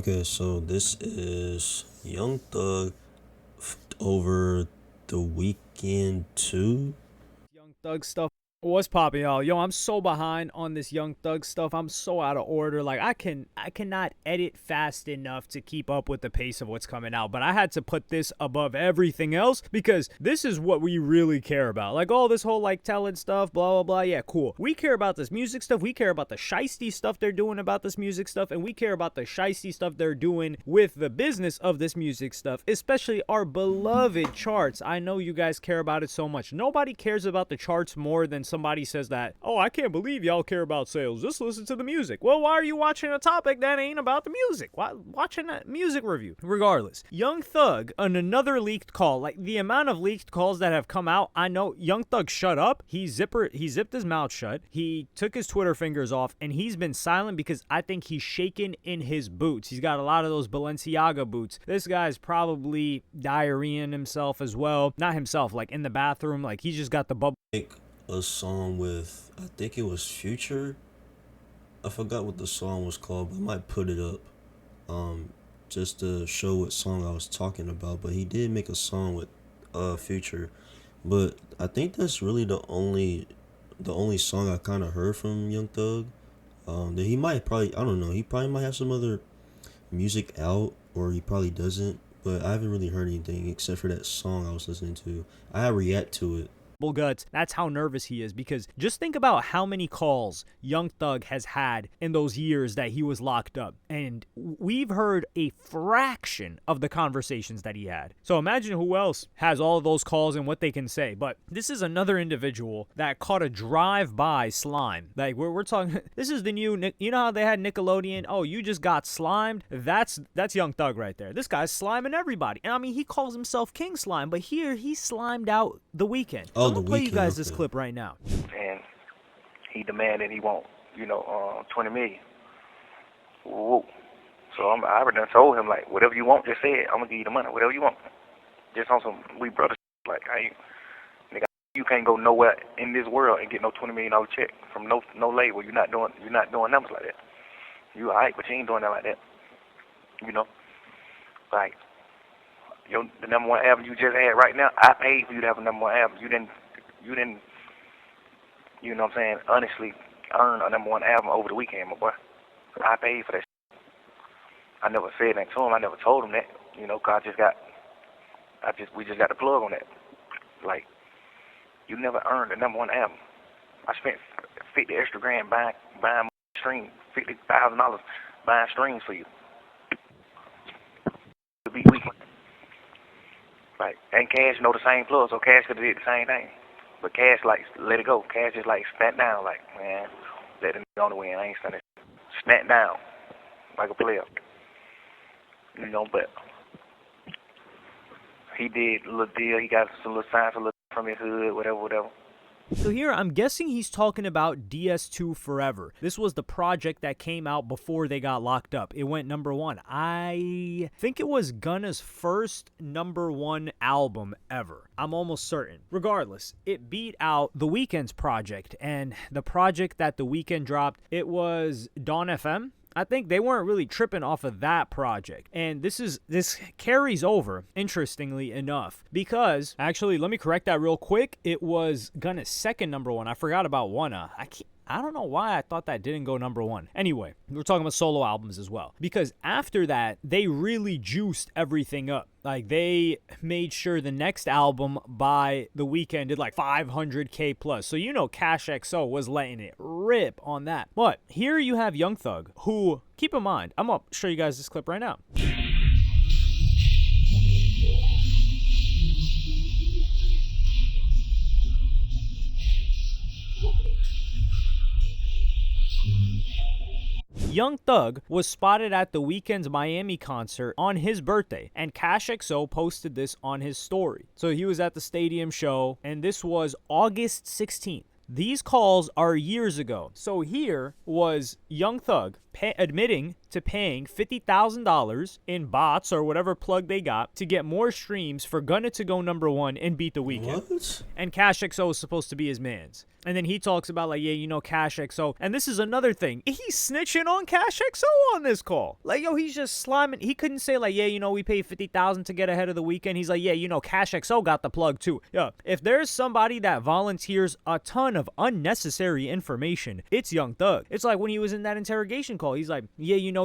Okay, so this is Young Thug over the weekend too. Young Thug stuff. What's popping, y'all? Yo, I'm so behind on this Young Thug stuff. I'm so out of order. Like I cannot edit fast enough to keep up with the pace of what's coming out. But I had to put this above everything else because this is what we really care about. Like all this whole like telling stuff, blah blah blah. Yeah, cool. We care about this music stuff. We care about the shiesty stuff they're doing about this music stuff, and we care about the shiesty stuff they're doing with the business of this music stuff, especially our beloved charts. I know you guys care about it so much. Nobody cares about the charts more than somebody says that, oh, I can't believe y'all care about sales. Just listen to the music. Well, why are you watching a topic that ain't about the music? Why watching a music review? Regardless, Young Thug on another leaked call. Like the amount of leaked calls that have come out, I know Young Thug shut up. He zipped his mouth shut. He took his Twitter fingers off, and he's been silent because I think he's shaking in his boots. He's got a lot of those Balenciaga boots. This guy's probably diarrheaing himself as well. Not himself, like in the bathroom. Like he's just got the bubble. Make a song with, I think it was Future. I forgot what the song was called, but I might put it up just to show what song I was talking about. But he did make a song with Future. But I think that's really the only song I kind of heard from Young Thug. That he might probably, I don't know, he probably might have some other music out, or he probably doesn't. But I haven't really heard anything except for that song I was listening to. I react to it. Guts. That's how nervous he is, because just think about how many calls Young Thug has had in those years that he was locked up, and we've heard a fraction of the conversations that he had. So imagine who else has all of those calls and what they can say. But this is another individual that caught a drive-by slime. Like we're talking, this is the new, you know how they had Nickelodeon, oh, you just got slimed? That's Young Thug right there. This guy's sliming everybody, and I mean, he calls himself King Slime, but here he slimed out The Weeknd. Oh, I'm the gonna play you weekend. guys this Okay. clip right now. And he demanded he want, 20 million. Whoa. So I already done told him, like, whatever you want, just say it. I'm gonna give you the money, whatever you want. Just on some we brothers, like, nigga, you can't go nowhere in this world and get no $20 million check from no label. You're not doing numbers like that. You alright, but you ain't doing that like that. You know, like the number one album you just had right now. I paid for you to have a number one album. You didn't, you know what I'm saying, honestly earn a number one album over the weekend, my boy. I paid for that. I never said that to him. I never told him that, cause we just got the plug on that. Like, you never earned a number one album. I spent 50 extra grand buying streams, $50,000 buying streams for you. To be weak. Like, and Cash know the same plug, so Cash could have did the same thing. But Cash, like, let it go. Cash just, like, snap down, like, man, let the nigga on the win. I ain't stunning. Snap down, like a player. But he did a little deal. He got some little signs from his hood, whatever. So here, I'm guessing he's talking about DS2 Forever. This was the project that came out before they got locked up. It went number one. I think it was Gunna's first number one album ever. I'm almost certain. Regardless, it beat out The Weeknd's project, and the project that The Weeknd dropped, it was Dawn FM. I think they weren't really tripping off of that project. And this carries over, interestingly enough, because, actually, let me correct that real quick. It was Gunna's second number one. I forgot about one. I don't know why I thought that didn't go number one. Anyway, we're talking about solo albums as well. Because after that, they really juiced everything up. Like, they made sure the next album by The Weeknd did like 500K plus. So, Cash XO was letting it rip on that. But here you have Young Thug, who, keep in mind, I'm going to show you guys this clip right now. Young Thug was spotted at The Weeknd's Miami concert on his birthday, and Cash XO posted this on his story. So he was at the stadium show, and this was August 16th. These calls are years ago. So here was Young Thug admitting to paying $50,000 in bots or whatever plug they got to get more streams for Gunna to go number one and beat The Weeknd. What? And Cash XO is supposed to be his mans. And then he talks about like, yeah, you know, Cash XO. And this is another thing. He's snitching on Cash XO on this call. Like, yo, he's just sliming. He couldn't say like, yeah, you know, we paid $50,000 to get ahead of The Weeknd. He's like, yeah, you know, Cash XO got the plug too. Yeah, if there's somebody that volunteers a ton of unnecessary information, it's Young Thug. It's like when he was in that interrogation call. He's like, yeah, you know,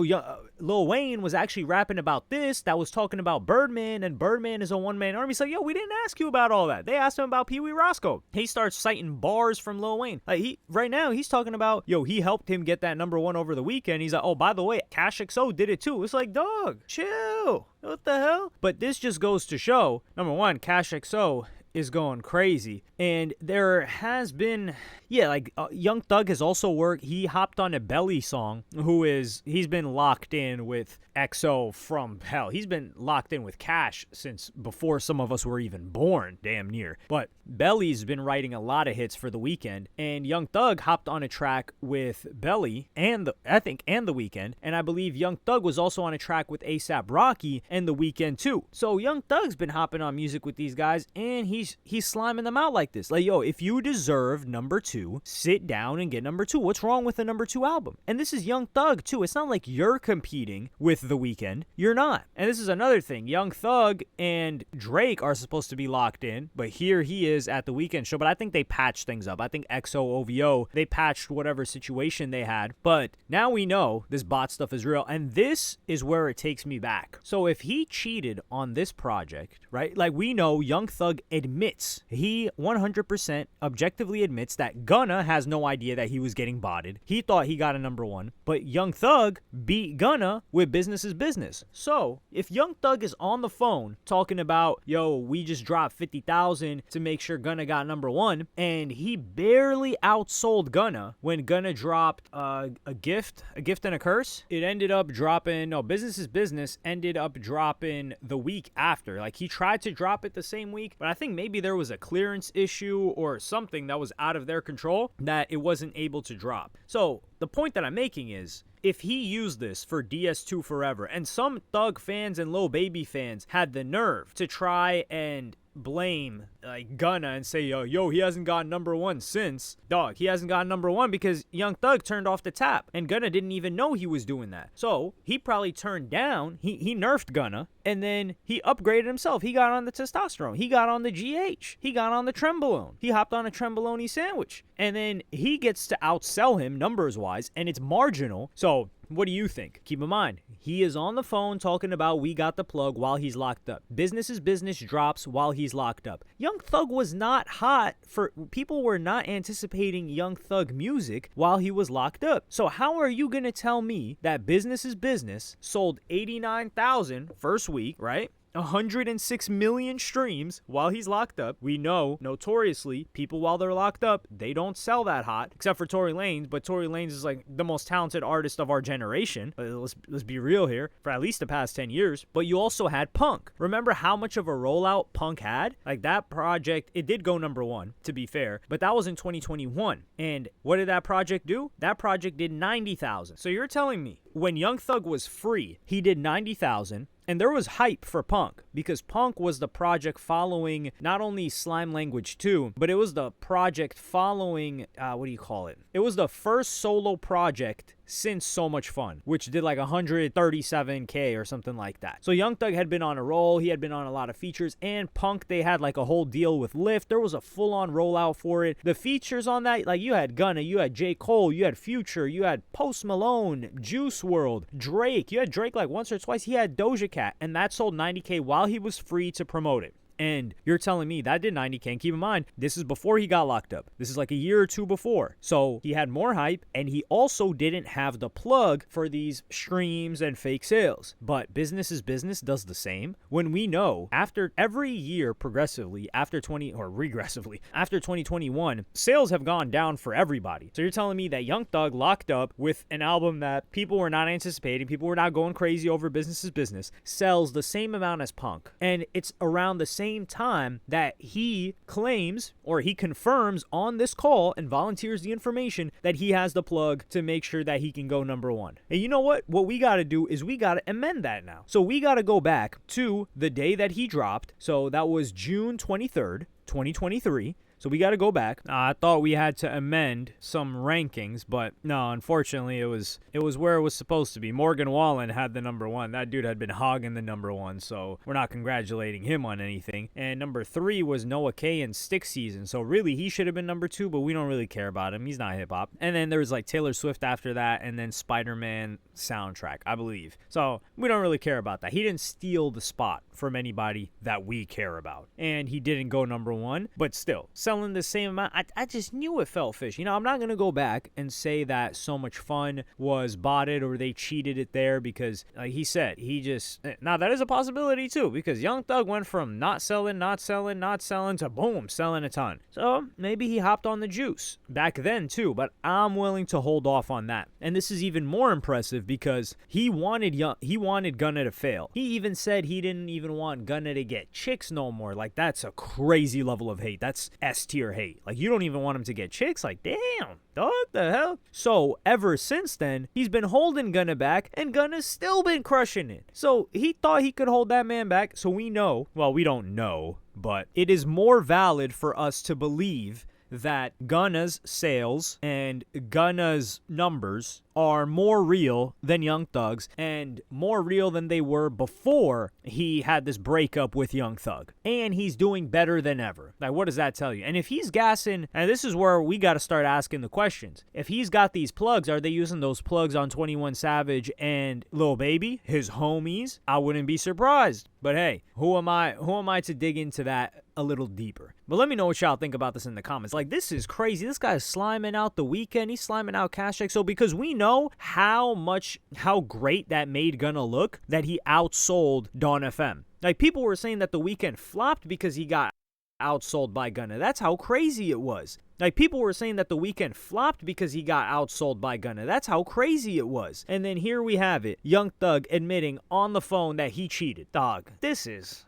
Lil Wayne was actually rapping about this. That was talking about Birdman, and Birdman is a one-man army. He's like, yo, we didn't ask you about all that. They asked him about Pee Wee Roscoe. He starts citing bars from Lil Wayne. Like right now, he's talking about, yo, he helped him get that number one over The Weeknd. He's like, oh, by the way, Cash XO did it too. It's like, dog, chill. What the hell? But this just goes to show, number one, Cash XO is going crazy. And there has been, Young Thug has also worked. He hopped on a Belly song, he's been locked in with XO from hell. He's been locked in with Cash since before some of us were even born, damn near. But Belly's been writing a lot of hits for The Weeknd, and Young Thug hopped on a track with Belly and The Weeknd, and I believe Young Thug was also on a track with A$AP Rocky and The Weeknd too. So Young Thug's been hopping on music with these guys, and he's sliming them out like this. Like, yo, if you deserve number two, sit down and get number two. What's wrong with the number two album? And this is Young Thug too. It's not like you're competing with The Weeknd. You're not. And this is another thing. Young Thug and Drake are supposed to be locked in, but here he is at The Weeknd show. But I think they patched things up. I think XO OVO, they patched whatever situation they had. But now we know this bot stuff is real, and this is where it takes me back. So if he cheated on this project, right? Like, we know Young Thug admits, he 100% objectively admits that Gunna has no idea that he was getting botted. He thought he got a number one, but Young Thug beat Gunna with Business is Business. So if Young Thug is on the phone talking about, yo, we just dropped 50,000 to make sure Gunna got number one, and he barely outsold Gunna when Gunna dropped a gift and a curse, it ended up dropping, Business is Business ended up dropping the week after. Like, he tried to drop it the same week, but I think maybe there was a clearance issue or something that was out of their control that it wasn't able to drop. So the point that I'm making is, if he used this for DS2 Forever, and some Thug fans and Lil Baby fans had the nerve to try and blame like Gunna and say, yo, he hasn't gotten number one since. Dog, he hasn't gotten number one because Young Thug turned off the tap, and Gunna didn't even know he was doing that. So he probably turned down, he nerfed Gunna, and then he upgraded himself. He got on the testosterone, he got on the GH, he got on the Trembolone, he hopped on a Trembolone sandwich, and then he gets to outsell him numbers wise, and it's marginal. So what do you think? Keep in mind, he is on the phone talking about we got the plug while he's locked up. Business is Business drops while he's locked up. Young Thug was not hot for, people were not anticipating Young Thug music while he was locked up. So how are you going to tell me that Business is Business sold 89,000 first week, right? 106 million streams while he's locked up. We know, notoriously, people while they're locked up, they don't sell that hot, except for Tory Lanez, but Tory Lanez is like the most talented artist of our generation. Let's be real here, for at least the past 10 years. But you also had Punk. Remember how much of a rollout Punk had? Like, that project, it did go number one, to be fair, but that was in 2021. And what did that project do? That project did 90,000. So you're telling me when Young Thug was free, he did 90,000, and there was hype for Punk because Punk was the project following not only Slime Language 2, but it was the project following, It was the first solo project since So Much Fun, which did like 137K or something like that. So Young Thug had been on a roll. He had been on a lot of features, and Punk, they had like a whole deal with Lyft. There was a full-on rollout for it. The features on that, like, you had Gunna, you had J. Cole, you had Future, you had Post Malone, Juice WRLD, Drake. You had Drake like once or twice. He had Doja Cat, and that sold 90K while he was free to promote it. And you're telling me that did 90K. And keep in mind, this is before he got locked up. This is like a year or two before. So he had more hype, and he also didn't have the plug for these streams and fake sales. But Business is Business does the same. When we know, after every year progressively, after 2021, sales have gone down for everybody. So you're telling me that Young Thug locked up with an album that people were not anticipating, people were not going crazy over Business is Business, sells the same amount as Punk. And it's around the same same time that he claims or he confirms on this call and volunteers the information that he has the plug to make sure that he can go number one. And you know what? What we got to do is we got to amend that now. So we got to go back to the day that he dropped. So that was June 23rd, 2023. So we got to go back. I thought we had to amend some rankings, but no, unfortunately, it was where it was supposed to be. Morgan Wallen had the number one. That dude had been hogging the number one, so we're not congratulating him on anything. And number 3 was Nowak in Stick Season. So really, he should have been number 2, but we don't really care about him. He's not hip hop. And then there was like Taylor Swift after that, and then Spider-Man soundtrack, I believe. So we don't really care about that. He didn't steal the spot from anybody that we care about, and he didn't go number 1, but still selling the same amount. I just knew it felt fishy. You know, I'm not gonna go back and say that So Much Fun was botted or they cheated it there, because like he said, he just, now that is a possibility too, because Young Thug went from not selling to boom, selling a ton. So maybe he hopped on the juice back then too, but I'm willing to hold off on that. And this is even more impressive because he wanted Gunna to fail. He even said he didn't even want Gunna to get chicks no more. Like, that's a crazy level of hate. That's S tier hate. Like, you don't even want him to get chicks. Like, damn, dog, the hell? So ever since then, he's been holding Gunna back, and Gunna's still been crushing it. So he thought he could hold that man back. So we know, well, we don't know, but it is more valid for us to believe that Gunna's sales and Gunna's numbers are more real than Young Thug's, and more real than they were before he had this breakup with Young Thug. And he's doing better than ever. Like, what does that tell you? And if he's gassing, and this is where we got to start asking the questions. If he's got these plugs, are they using those plugs on 21 Savage and Lil Baby, his homies? I wouldn't be surprised. But hey, who am I to dig into that a little deeper? But let me know what y'all think about this in the comments. Like, this is crazy. This guy's sliming out The Weeknd. He's sliming out Cash X. So because we know how great that made Gunna look, that he outsold Dawn FM. Like, people were saying that The Weeknd flopped because he got outsold by Gunna. That's how crazy it was. Like, people were saying that The Weeknd flopped because he got outsold by Gunna. That's how crazy it was. And then here we have it. Young Thug admitting on the phone that he cheated. Dog, this is...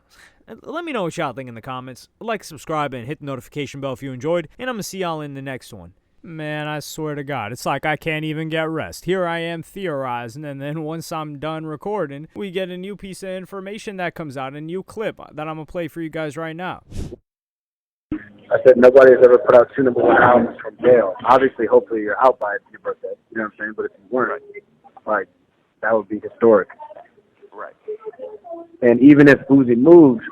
Let me know what y'all think in the comments. Like, subscribe, and hit the notification bell if you enjoyed. And I'm going to see y'all in the next one. Man, I swear to God, it's like I can't even get rest. Here I am theorizing, and then once I'm done recording, we get a new piece of information that comes out, a new clip that I'm going to play for you guys right now. I said nobody has ever put out 2 number 1 albums from jail. Obviously, hopefully you're out by your birthday. You know what I'm saying? But if you weren't, like, that would be historic. Right. And even if Uzi moves,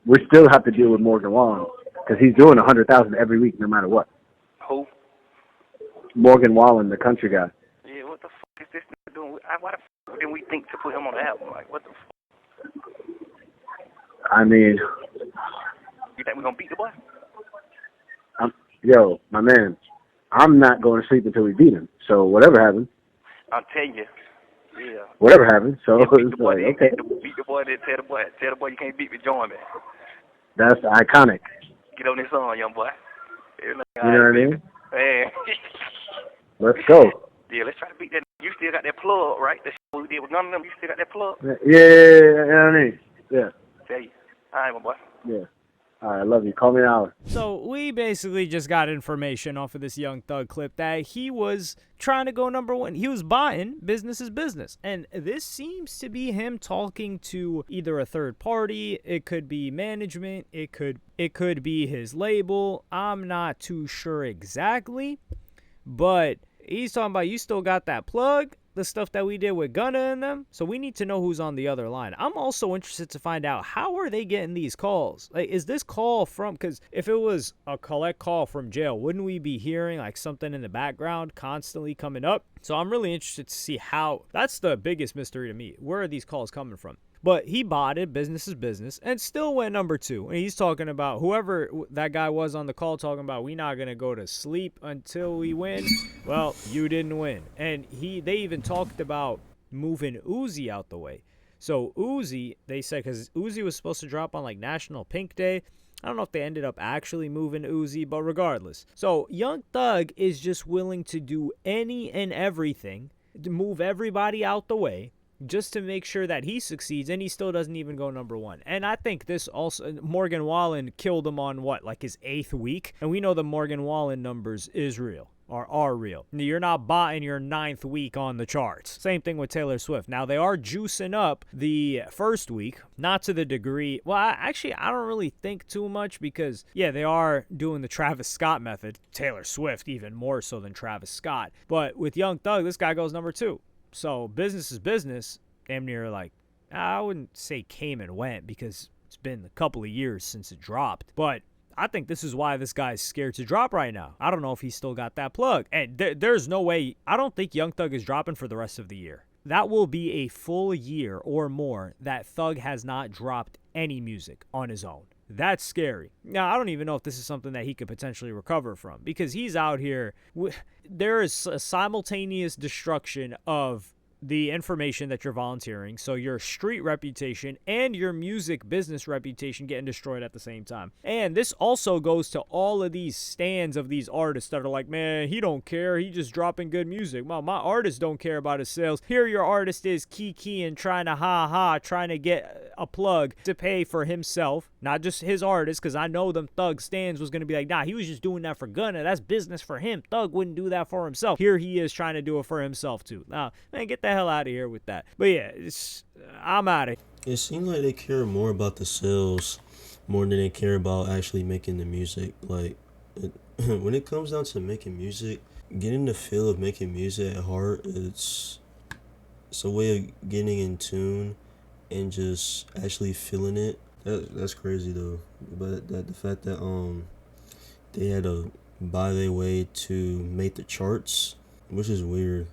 we still have to deal with Morgan Wallen because he's doing 100,000 every week, no matter what. Who? Morgan Wallen, the country guy. Yeah, what the fuck is this nigga doing? Why the fuck didn't we think to put him on the album? Like, what the fuck? I mean, You think we're gonna beat the boy? yo, my man, I'm not going to sleep until we beat him. So whatever happens. I'm telling you. Yeah. Whatever happens. So Beat the it's boy, like, okay. Beat the boy, then tell the boy you can't beat me, join me. That's iconic. Get on this song, young boy. You know what I mean? Man. Let's go. Yeah, let's try to beat that. You still got that plug, right? That's what we did with none of them. You still got that plug? Yeah, you know what I mean? Yeah. Tell you. All right, my boy. Yeah. All right, I love you. Call me an hour. So we basically just got information off of this Young Thug clip that he was trying to go number 1. He was buying business is business. And this seems to be him talking to either a third party. It could be management. It could be his label. I'm not too sure exactly. But he's talking about, you still got that plug, the stuff that we did with Gunna and them. So we need to know who's on the other line. I'm also interested to find out, how are they getting these calls? Like, is this call from, because if it was a collect call from jail, wouldn't we be hearing like something in the background constantly coming up? So I'm really interested to see how, that's the biggest mystery to me. Where are these calls coming from? But he botted business is business and still went number 2. And he's talking about, whoever that guy was on the call talking about, we not going to go to sleep until we win. Well, you didn't win. And they even talked about moving Uzi out the way. So Uzi, they said, because Uzi was supposed to drop on like National Pink Day. I don't know if they ended up actually moving Uzi, but regardless. So Young Thug is just willing to do any and everything to move everybody out the way just to make sure that he succeeds, and he still doesn't even go number one. And I think this also, Morgan Wallen killed him on what, like his 8th week? And we know the Morgan Wallen numbers is real. Or are real. You're not buying your 9th week on the charts. Same thing with Taylor Swift. Now, they are juicing up the first week, not to the degree. Well, I don't really think too much because, yeah, they are doing the Travis Scott method. Taylor Swift even more so than Travis Scott. But with Young Thug, this guy goes number 2. So business is business. Damn near like, I wouldn't say came and went because it's been a couple of years since it dropped. But I think this is why this guy's scared to drop right now. I don't know if he's still got that plug. And there's no way. I don't think Young Thug is dropping for the rest of the year. That will be a full year or more that Thug has not dropped any music on his own. That's scary. Now, I don't even know if this is something that he could potentially recover from because he's out here. There is a simultaneous destruction of the information that you're volunteering, so your street reputation and your music business reputation getting destroyed at the same time. And this also goes to all of these stands of these artists that are like, man, he don't care, he just dropping good music. Well, my artist don't care about his sales. Here your artist is kiki trying to get a plug to pay for himself, not just his artist, because I know them Thug stands was going to be like, nah, he was just doing that for Gunna. That's business for him. Thug wouldn't do that for himself. Here he is trying to do it for himself too. Now, man, get the hell out of here with that. But yeah, I'm out of here. It seems like they care more about the sales more than they care about actually making the music. Like, when it comes down to making music, getting the feel of making music at heart, it's a way of getting in tune and just actually feeling it. That's crazy though. But the fact that they had to buy their way to make the charts, which is weird.